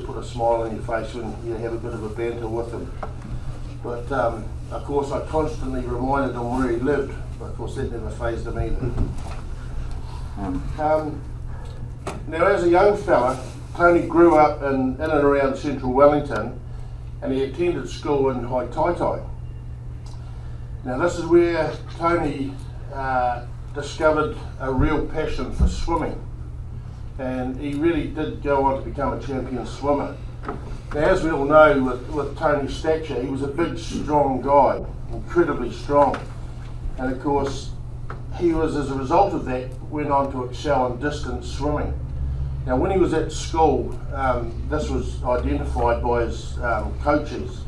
put a smile on your face when you have a bit of a banter with him. But of course I constantly reminded him where he lived, but of course that never fazed him either. Now as a young fella, Tony grew up in and around central Wellington, and he attended school in Haitaitai. Now this is where Tony discovered a real passion for swimming, and he really did go on to become a champion swimmer. Now as we all know, with Tony's stature, he was a big strong guy, incredibly strong, and of course he was, as a result of that, went on to excel in distance swimming. Now when he was at school, this was identified by his coaches,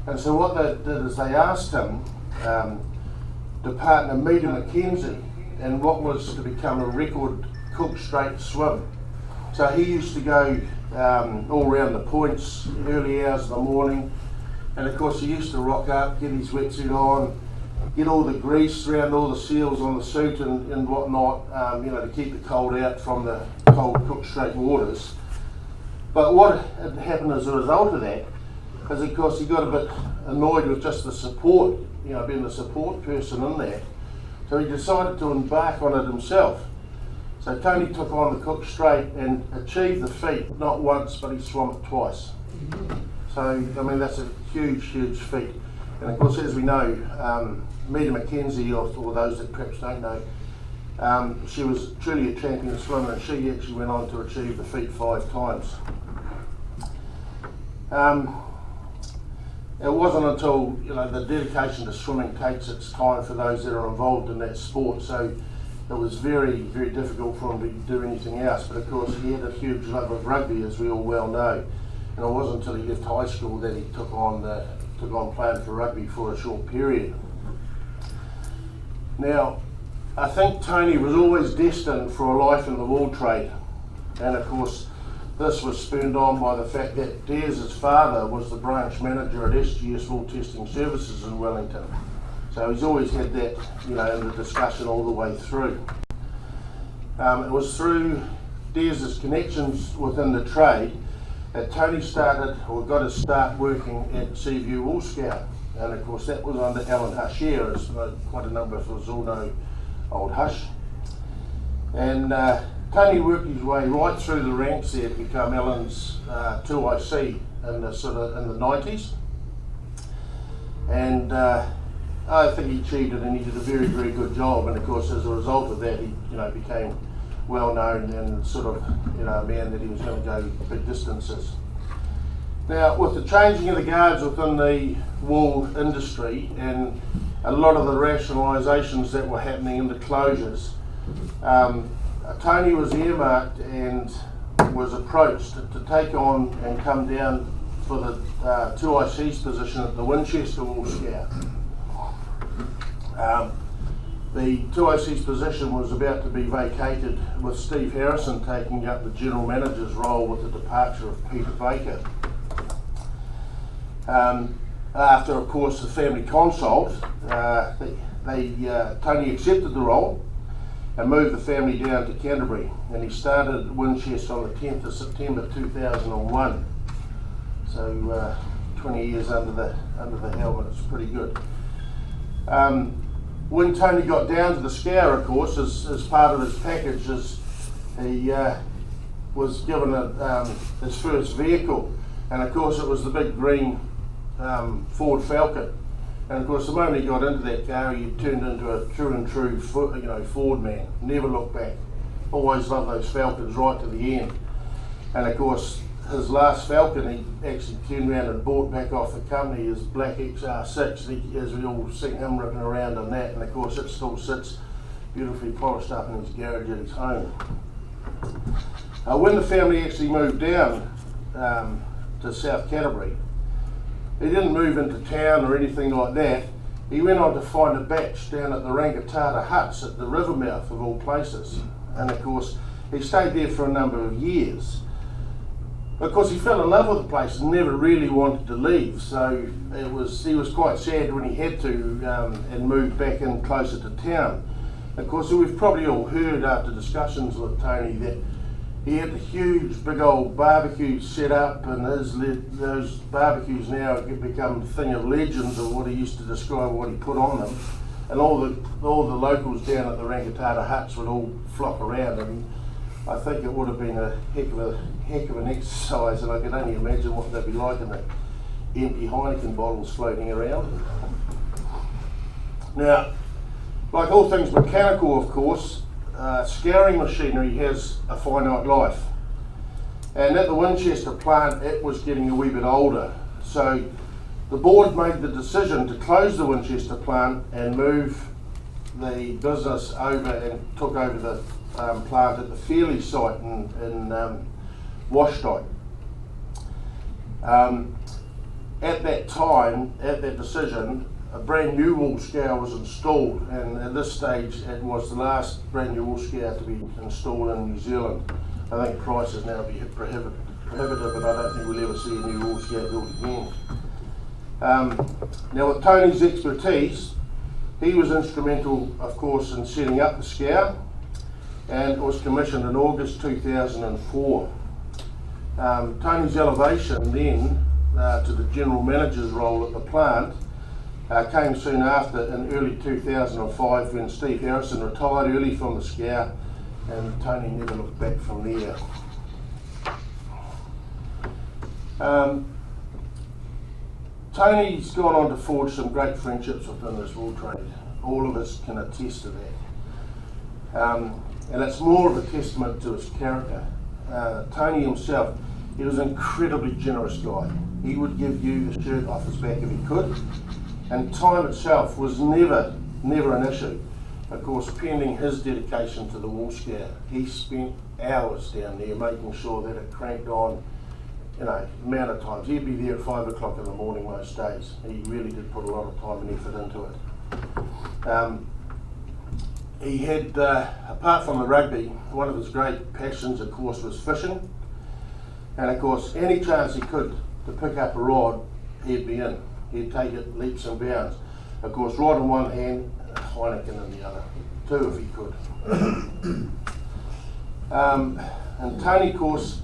and so what they did is they asked him to partner Maurice Mackenzie in what was to become a record Cook Strait swim. So he used to go all around the points, early hours of the morning, and of course he used to rock up, get his wetsuit on, get all the grease around all the seals on the suit and whatnot, to keep the cold out from the cold Cook Strait waters. But what had happened as a result of that is, of course, he got a bit annoyed with just the support, being the support person in there. So he decided to embark on it himself. So Tony took on the Cook Strait and achieved the feat, not once, but he swam it twice. So, that's a huge, huge feat. And of course, as we know, Maurice Mackenzie, or those that perhaps don't know, she was truly a champion swimmer, and she actually went on to achieve the feat 5 times. It wasn't until the dedication to swimming takes its time for those that are involved in that sport, so it was very, very difficult for him to do anything else. But of course he had a huge love of rugby, as we all well know, and it wasn't until he left high school that he took on playing for rugby for a short period. Now I think Tony was always destined for a life in the wool trade, and of course this was spurred on by the fact that Des' father was the branch manager at SGS Wool Testing Services in Wellington. So he's always had that, in the discussion all the way through. It was through Des' connections within the trade that Tony got to start working at Seaview Wool Scout. And of course that was under Alan Hush here, as quite a number of us all know old Hush. And Tony worked his way right through the ranks there to become Alan's 2IC in the 90s, and I think he achieved it, and he did a very, very good job. And of course, as a result of that, he became well known and a man that he was going to go big distances. Now, with the changing of the guards within the wool industry and a lot of the rationalisations that were happening in the closures, Tony was earmarked and was approached to take on and come down for the 2IC's position at the Winchester Wool Scout. The 2IC's position was about to be vacated, with Steve Harrison taking up the general manager's role with the departure of Peter Baker. After, of course, the family consult, Tony accepted the role and moved the family down to Canterbury, and he started at Winchester on the 10th of September 2001. So 20 years under the helmet. It's pretty good. When Tony got down to the Scour, of course, as part of his package, he was given his first vehicle, and of course it was the big green Ford Falcon. And of course, the moment he got into that car, he turned into a true and true Ford man. Never looked back. Always loved those Falcons right to the end. And of course, his last Falcon, he actually turned around and bought back off the company, his black XR6, as we all seen him ripping around on that. And of course, it still sits beautifully polished up in his garage at his home. When the family actually moved down to South Canterbury, he didn't move into town or anything like that. He went on to find a batch down at the Rangitata Huts at the river mouth of all places. And of course, he stayed there for a number of years. Of course, he fell in love with the place and never really wanted to leave. So he was quite sad when he had to and moved back in closer to town. Of course, we've probably all heard after discussions with Tony that he had a huge, big old barbecue set up, and those barbecues now have become a thing of legends of what he used to describe, what he put on them. And all the locals down at the Rangitata huts would all flock around, and I think it would have been a heck of an exercise, and I can only imagine what they'd be like in the empty Heineken bottles floating around. Now, like all things mechanical, of course, scouring machinery has a finite life. And at the Winchester plant, it was getting a wee bit older. So the board made the decision to close the Winchester plant and move the business over and took over the plant at the Fairley site in Washtai. At that time, at that decision, a brand new wool scour was installed, and at this stage it was the last brand new wool scour to be installed in New Zealand. I think prices now be prohibitive, but I don't think we'll ever see a new wool scour built again. Now, with Tony's expertise, he was instrumental, of course, in setting up the scour, and it was commissioned in August 2004. Tony's elevation then to the general manager's role at the plant came soon after, in early 2005, when Steve Harrison retired early from the scour, and Tony never looked back from there. Tony's gone on to forge some great friendships within this wool trade. All of us can attest to that. And it's more of a testament to his character. Tony himself, he was an incredibly generous guy. He would give you the shirt off his back if he could. And time itself was never an issue. Of course, pending his dedication to the wool scour, he spent hours down there making sure that it cranked on, amount of times. He'd be there at 5 o'clock in the morning most days. He really did put a lot of time and effort into it. He had, apart from the rugby, one of his great passions, of course, was fishing. And of course, any chance he could to pick up a rod, he'd be in. He'd take it leaps and bounds. Of course, rod in one hand, Heineken in the other, two if he could. And Tony, of course,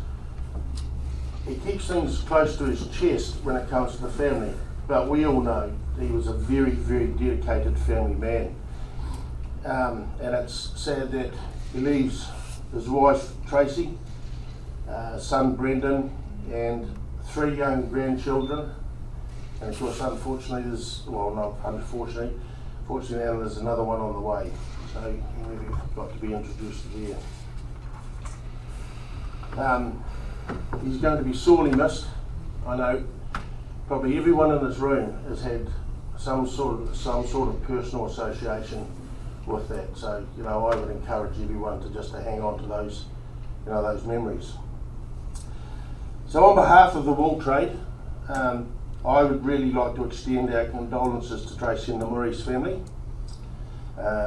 he keeps things close to his chest when it comes to the family, but we all know he was a very, very dedicated family man. And it's sad that he leaves his wife Tracy, son Brendan, and 3 young grandchildren. And of course, unfortunately, fortunately now there's another one on the way. So we've got to be introduced there. He's going to be sorely missed. I know probably everyone in this room has had some sort of personal association with that. So I would encourage everyone to hang on to those memories. So on behalf of the wool trade, I would really like to extend our condolences to Tracy and the Maurice family,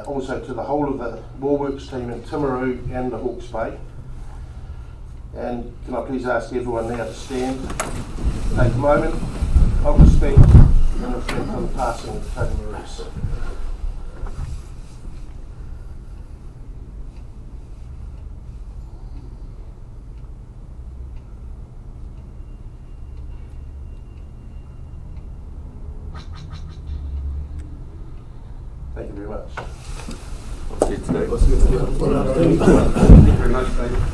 also to the whole of the Woolworks team in Timaru and the Hawke's Bay. And can I please ask everyone now to stand, take a moment of respect and reflect on the passing of Tony Maurice. Thank you very much. Thank you very much, Dave.